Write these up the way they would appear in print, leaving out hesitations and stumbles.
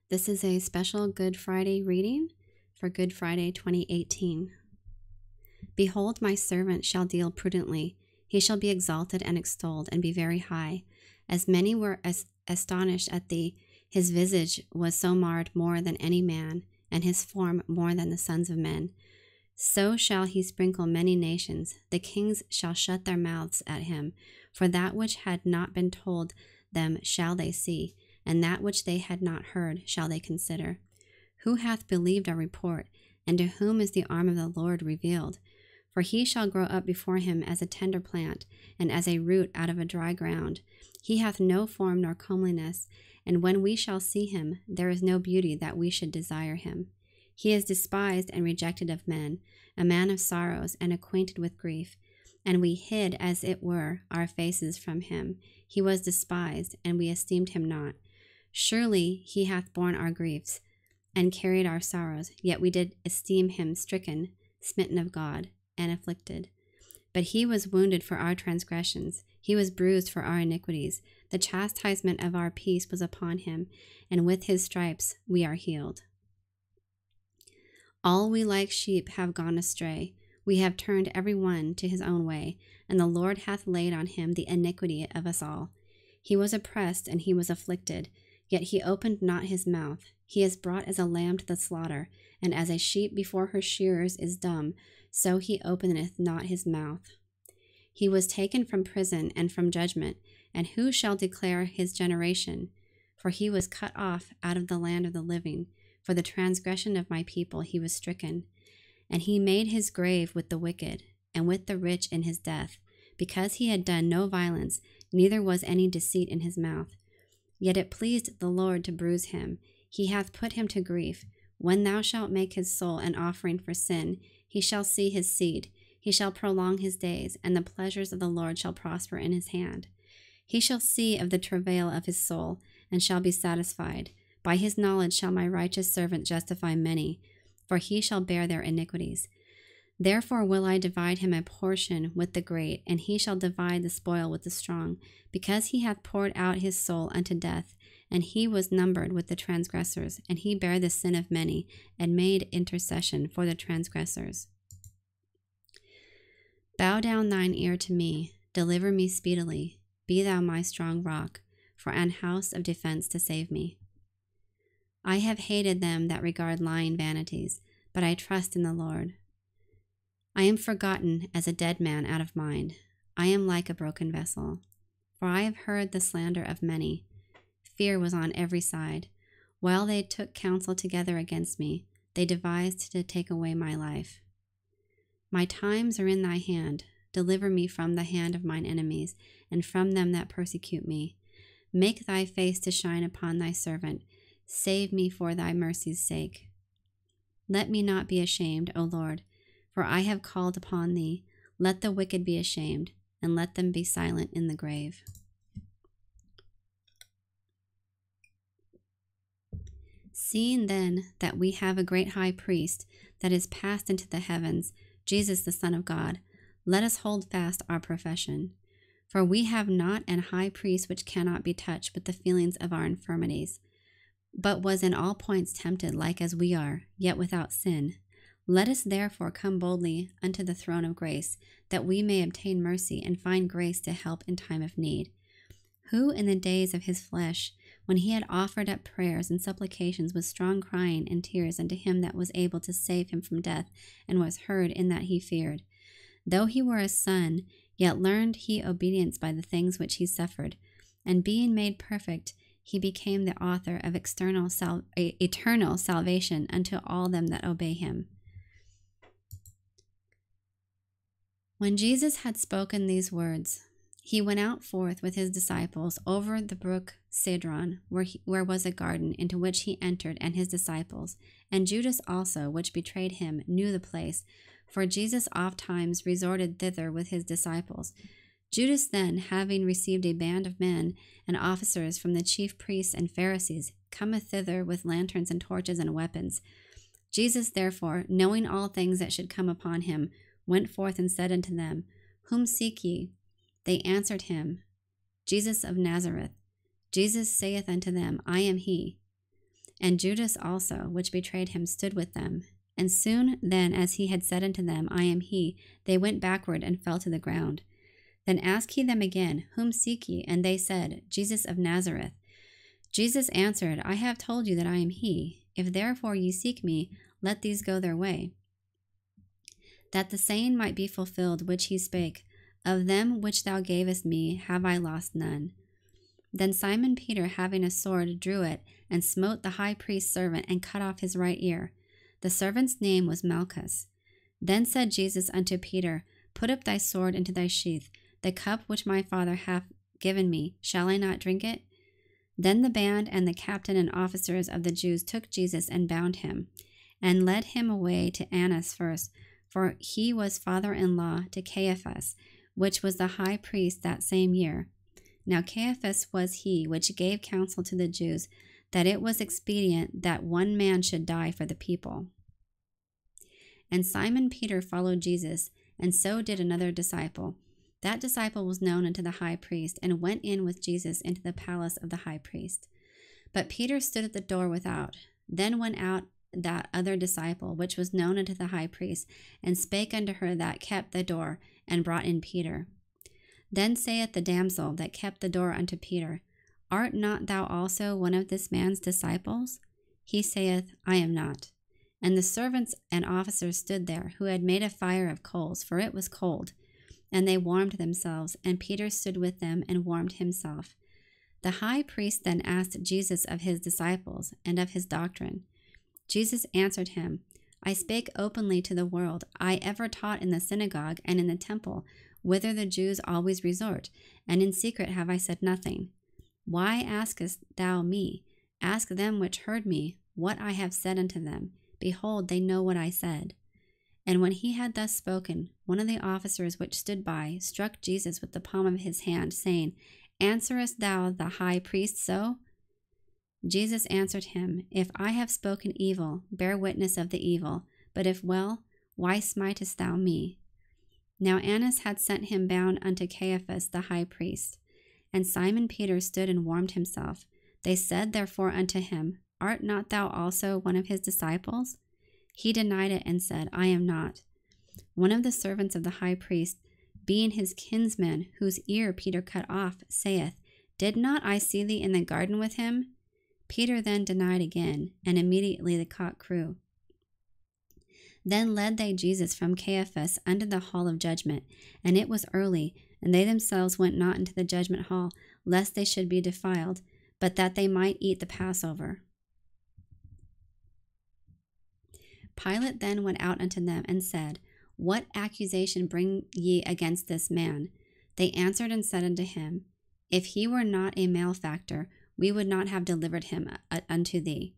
This is a special Good Friday reading for Good Friday 2018. Behold, my servant shall deal prudently. He shall be exalted and extolled, and be very high. As many were astonished at thee, his visage was so marred more than any man, and his form more than the sons of men. So shall he sprinkle many nations. The kings shall shut their mouths at him. For that which had not been told them shall they see, and that which they had not heard shall they consider. Who hath believed our report, and to whom is the arm of the Lord revealed? For he shall grow up before him as a tender plant, and as a root out of a dry ground. He hath no form nor comeliness, and when we shall see him, there is no beauty that we should desire him. He is despised and rejected of men, a man of sorrows and acquainted with grief. And we hid, as it were, our faces from him. He was despised, and we esteemed him not. Surely he hath borne our griefs, and carried our sorrows, yet we did esteem him stricken, smitten of God, and afflicted. But he was wounded for our transgressions, he was bruised for our iniquities. The chastisement of our peace was upon him, and with his stripes we are healed. All we like sheep have gone astray. We have turned every one to his own way, and the Lord hath laid on him the iniquity of us all. He was oppressed, and he was afflicted, yet he opened not his mouth. He is brought as a lamb to the slaughter, and as a sheep before her shearers is dumb, so he openeth not his mouth. He was taken from prison and from judgment, and who shall declare his generation? For he was cut off out of the land of the living. For the transgression of my people he was stricken. And he made his grave with the wicked, and with the rich in his death, because he had done no violence, neither was any deceit in his mouth. Yet it pleased the Lord to bruise him. He hath put him to grief. When thou shalt make his soul an offering for sin, he shall see his seed. He shall prolong his days, and the pleasures of the Lord shall prosper in his hand. He shall see of the travail of his soul, and shall be satisfied. By his knowledge shall my righteous servant justify many, for he shall bear their iniquities. Therefore will I divide him a portion with the great, and he shall divide the spoil with the strong, because he hath poured out his soul unto death, and he was numbered with the transgressors, and he bare the sin of many, and made intercession for the transgressors. Bow down thine ear to me, deliver me speedily, be thou my strong rock, for an house of defense to save me. I have hated them that regard lying vanities, but I trust in the Lord. I am forgotten as a dead man out of mind. I am like a broken vessel. For I have heard the slander of many. Fear was on every side. While they took counsel together against me, they devised to take away my life. My times are in thy hand. Deliver me from the hand of mine enemies, and from them that persecute me. Make thy face to shine upon thy servant. Save me for thy mercy's sake. Let me not be ashamed, O Lord, for I have called upon thee. Let the wicked be ashamed, and let them be silent in the grave. Seeing then that we have a great high priest that is passed into the heavens, Jesus the Son of God, let us hold fast our profession. For we have not an high priest which cannot be touched with the feelings of our infirmities, but was in all points tempted like as we are, yet without sin. Let us therefore come boldly unto the throne of grace, that we may obtain mercy and find grace to help in time of need. Who in the days of his flesh, when he had offered up prayers and supplications with strong crying and tears unto him that was able to save him from death, and was heard in that he feared, though he were a son, yet learned he obedience by the things which he suffered, and being made perfect, he became the author of eternal salvation unto all them that obey him. When Jesus had spoken these words, he went out forth with his disciples over the brook Cedron, where was a garden, into which he entered, and his disciples. And Judas also, which betrayed him, knew the place, for Jesus ofttimes resorted thither with his disciples. Judas then, having received a band of men and officers from the chief priests and Pharisees, cometh thither with lanterns and torches and weapons. Jesus therefore, knowing all things that should come upon him, went forth and said unto them, Whom seek ye? They answered him, Jesus of Nazareth. Jesus saith unto them, I am he. And Judas also, which betrayed him, stood with them. And soon then, as he had said unto them, I am he, they went backward and fell to the ground. Then asked he them again, Whom seek ye? And they said, Jesus of Nazareth. Jesus answered, I have told you that I am he. If therefore ye seek me, let these go their way. That the saying might be fulfilled which he spake, Of them which thou gavest me have I lost none. Then Simon Peter, having a sword, drew it, and smote the high priest's servant, and cut off his right ear. The servant's name was Malchus. Then said Jesus unto Peter, Put up thy sword into thy sheath. The cup which my Father hath given me, shall I not drink it? Then the band and the captain and officers of the Jews took Jesus and bound him, and led him away to Annas first, for he was father-in-law to Caiaphas, which was the high priest that same year. Now Caiaphas was he which gave counsel to the Jews, that it was expedient that one man should die for the people. And Simon Peter followed Jesus, and so did another disciple. That disciple was known unto the high priest, and went in with Jesus into the palace of the high priest. But Peter stood at the door without. Then went out that other disciple, which was known unto the high priest, and spake unto her that kept the door, and brought in Peter. Then saith the damsel that kept the door unto Peter, Art not thou also one of this man's disciples? He saith, I am not. And the servants and officers stood there, who had made a fire of coals, for it was cold. And they warmed themselves, and Peter stood with them and warmed himself. The high priest then asked Jesus of his disciples, and of his doctrine. Jesus answered him, I spake openly to the world. I ever taught in the synagogue and in the temple, whither the Jews always resort, and in secret have I said nothing. Why askest thou me? Ask them which heard me what I have said unto them. Behold, they know what I said. And when he had thus spoken, one of the officers which stood by struck Jesus with the palm of his hand, saying, Answerest thou the high priest so? Jesus answered him, If I have spoken evil, bear witness of the evil. But if well, why smitest thou me? Now Annas had sent him bound unto Caiaphas the high priest. And Simon Peter stood and warmed himself. They said therefore unto him, Art not thou also one of his disciples? He denied it and said, I am not. One of the servants of the high priest, being his kinsman, whose ear Peter cut off, saith, Did not I see thee in the garden with him? Peter then denied again, and immediately the cock crew. Then led they Jesus from Caiaphas unto the hall of judgment, and it was early, and they themselves went not into the judgment hall, lest they should be defiled, but that they might eat the Passover. Pilate then went out unto them, and said, What accusation bring ye against this man? They answered and said unto him, If he were not a malefactor, we would not have delivered him unto thee.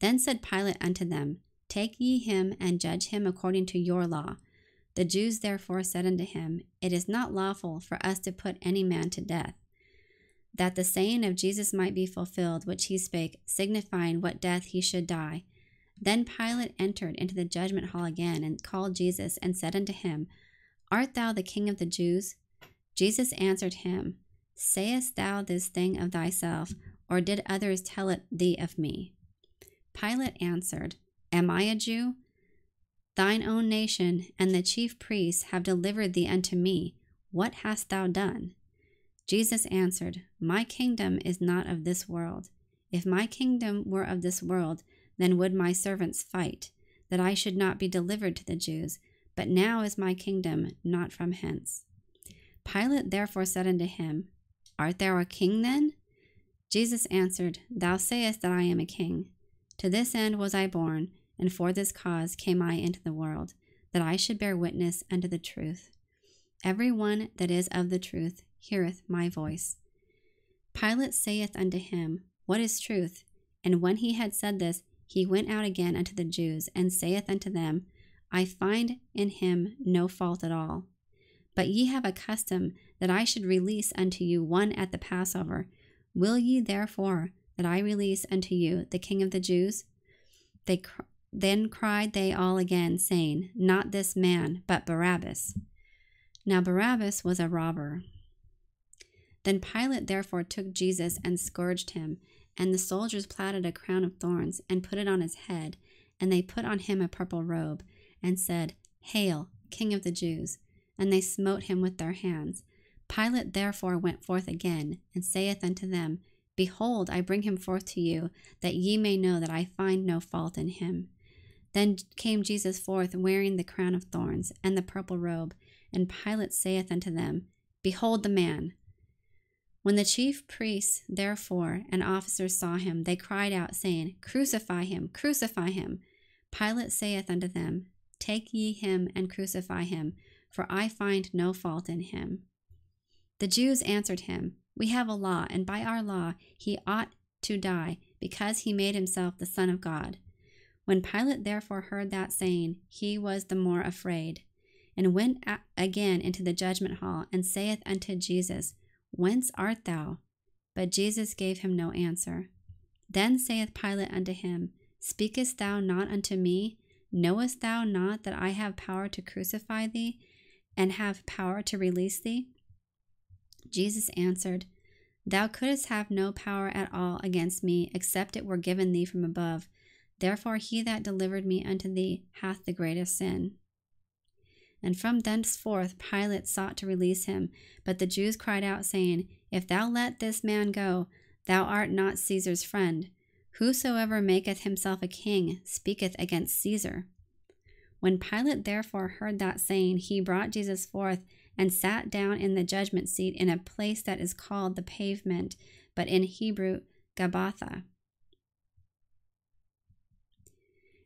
Then said Pilate unto them, Take ye him, and judge him according to your law. The Jews therefore said unto him, It is not lawful for us to put any man to death. That the saying of Jesus might be fulfilled, which he spake, signifying what death he should die. Then Pilate entered into the judgment hall again, and called Jesus, and said unto him, Art thou the King of the Jews? Jesus answered him, Sayest thou this thing of thyself, or did others tell it thee of me? Pilate answered, Am I a Jew? Thine own nation and the chief priests have delivered thee unto me. What hast thou done? Jesus answered, My kingdom is not of this world. If my kingdom were of this world, then would my servants fight, that I should not be delivered to the Jews. But now is my kingdom not from hence. Pilate therefore said unto him, Art thou a king then? Jesus answered, Thou sayest that I am a king. To this end was I born, and for this cause came I into the world, that I should bear witness unto the truth. Every one that is of the truth heareth my voice. Pilate saith unto him, What is truth? And when he had said this, he went out again unto the Jews, and saith unto them, I find in him no fault at all. But ye have a custom that I should release unto you one at the Passover. Will ye therefore that I release unto you the King of the Jews? Then cried they all again, saying, Not this man, but Barabbas. Now Barabbas was a robber. Then Pilate therefore took Jesus and scourged him, And the soldiers plaited a crown of thorns and put it on his head, and they put on him a purple robe, and said, Hail, King of the Jews! And they smote him with their hands. Pilate therefore went forth again, and saith unto them, Behold, I bring him forth to you, that ye may know that I find no fault in him. Then came Jesus forth, wearing the crown of thorns, and the purple robe. And Pilate saith unto them, Behold the man! When the chief priests, therefore, and officers saw him, they cried out, saying, Crucify him, crucify him. Pilate saith unto them, Take ye him, and crucify him, for I find no fault in him. The Jews answered him, We have a law, and by our law he ought to die, because he made himself the Son of God. When Pilate therefore heard that saying, he was the more afraid, and went again into the judgment hall, and saith unto Jesus, Whence art thou? But Jesus gave him no answer. Then saith Pilate unto him, Speakest thou not unto me? Knowest thou not that I have power to crucify thee, and have power to release thee? Jesus answered, Thou couldst have no power at all against me, except it were given thee from above. Therefore he that delivered me unto thee hath the greatest sin. And from thenceforth Pilate sought to release him, but the Jews cried out, saying, If thou let this man go, thou art not Caesar's friend. Whosoever maketh himself a king speaketh against Caesar. When Pilate therefore heard that saying, he brought Jesus forth, and sat down in the judgment seat in a place that is called the Pavement, but in Hebrew Gabbatha.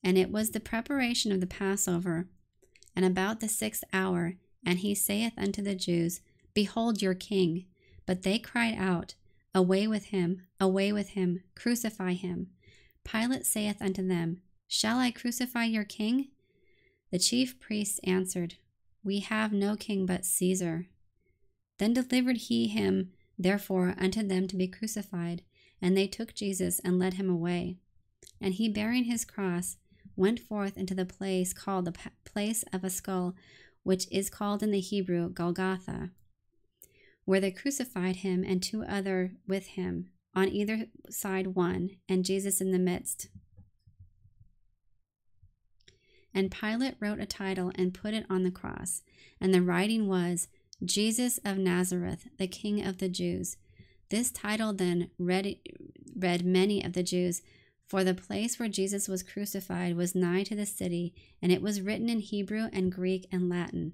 And it was the preparation of the Passover, and about the 6th hour, and he saith unto the Jews, Behold your king. But they cried out, Away with him, crucify him. Pilate saith unto them, Shall I crucify your king? The chief priests answered, We have no king but Caesar. Then delivered he him therefore unto them to be crucified, and they took Jesus and led him away. And he, bearing his cross, went forth into the place called the place of a skull, which is called in the Hebrew Golgotha, where they crucified him and 2 other with him, on either side one, and Jesus in the midst. And Pilate wrote a title and put it on the cross, and the writing was, Jesus of Nazareth, the King of the Jews. This title then read many of the Jews, for the place where Jesus was crucified was nigh to the city, and it was written in Hebrew and Greek and Latin.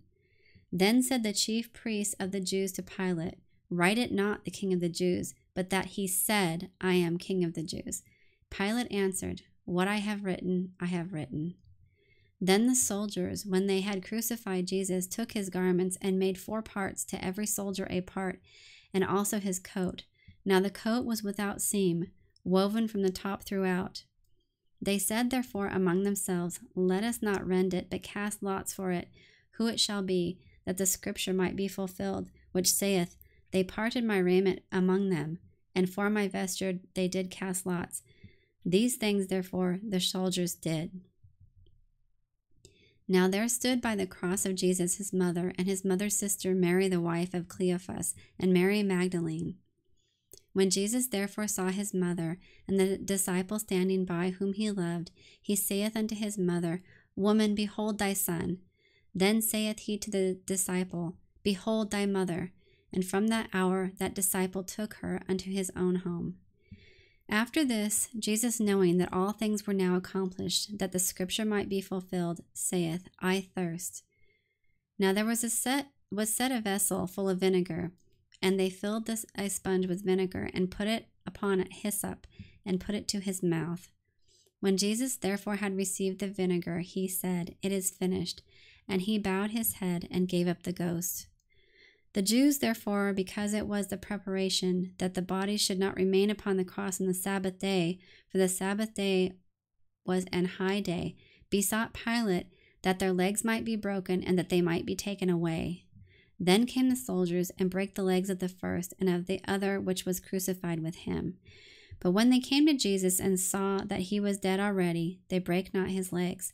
Then said the chief priests of the Jews to Pilate, Write it not the King of the Jews, but that he said, I am King of the Jews. Pilate answered, What I have written, I have written. Then the soldiers, when they had crucified Jesus, took his garments and made 4 parts, to every soldier a part, and also his coat. Now the coat was without seam, woven from the top throughout. They said therefore among themselves, Let us not rend it, but cast lots for it, who it shall be, that the scripture might be fulfilled, which saith, They parted my raiment among them, and for my vesture they did cast lots. These things therefore the soldiers did. Now there stood by the cross of Jesus his mother, and his mother's sister Mary the wife of Cleophas, and Mary Magdalene. When Jesus therefore saw his mother, and the disciple standing by whom he loved, he saith unto his mother, Woman, behold thy son. Then saith he to the disciple, Behold thy mother. And from that hour that disciple took her unto his own home. After this, Jesus, knowing that all things were now accomplished, that the scripture might be fulfilled, saith, I thirst. Now there was set a vessel full of vinegar, and they filled a sponge with vinegar, and put it upon hyssop, and put it to his mouth. When Jesus therefore had received the vinegar, he said, It is finished. And he bowed his head, and gave up the ghost. The Jews therefore, because it was the preparation that the body should not remain upon the cross on the Sabbath day, for the Sabbath day was an high day, besought Pilate that their legs might be broken, and that they might be taken away. Then came the soldiers, and brake the legs of the first, and of the other which was crucified with him. But when they came to Jesus, and saw that he was dead already, they brake not his legs.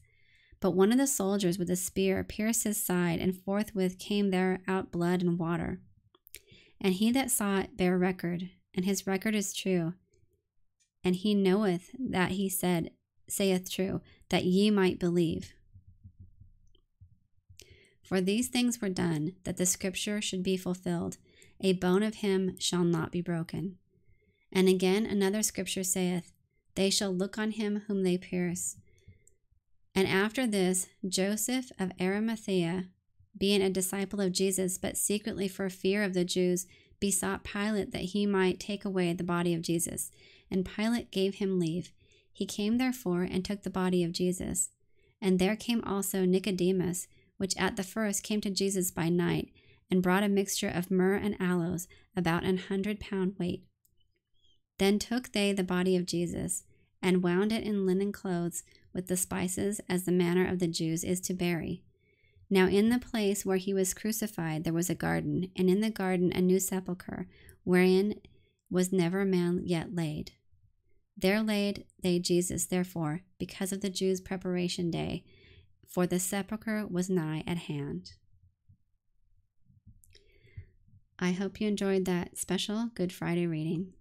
But one of the soldiers with a spear pierced his side, and forthwith came there out blood and water. And he that saw it bare record, and his record is true. and he knoweth that he saith true, that ye might believe. For these things were done, that the scripture should be fulfilled, a bone of him shall not be broken. And again another scripture saith, they shall look on him whom they pierce. And after this, Joseph of Arimathea, being a disciple of Jesus, but secretly for fear of the Jews, besought Pilate that he might take away the body of Jesus. And Pilate gave him leave. He came therefore and took the body of Jesus. And there came also Nicodemus, which at the first came to Jesus by night, and brought a mixture of myrrh and aloes, about 100 pound weight. Then took they the body of Jesus, and wound it in linen clothes with the spices, as the manner of the Jews is to bury. Now in the place where he was crucified there was a garden, and in the garden a new sepulchre, wherein was never man yet laid. There laid they Jesus, therefore, because of the Jews' preparation day, for the sepulchre was nigh at hand. I hope you enjoyed that special Good Friday reading.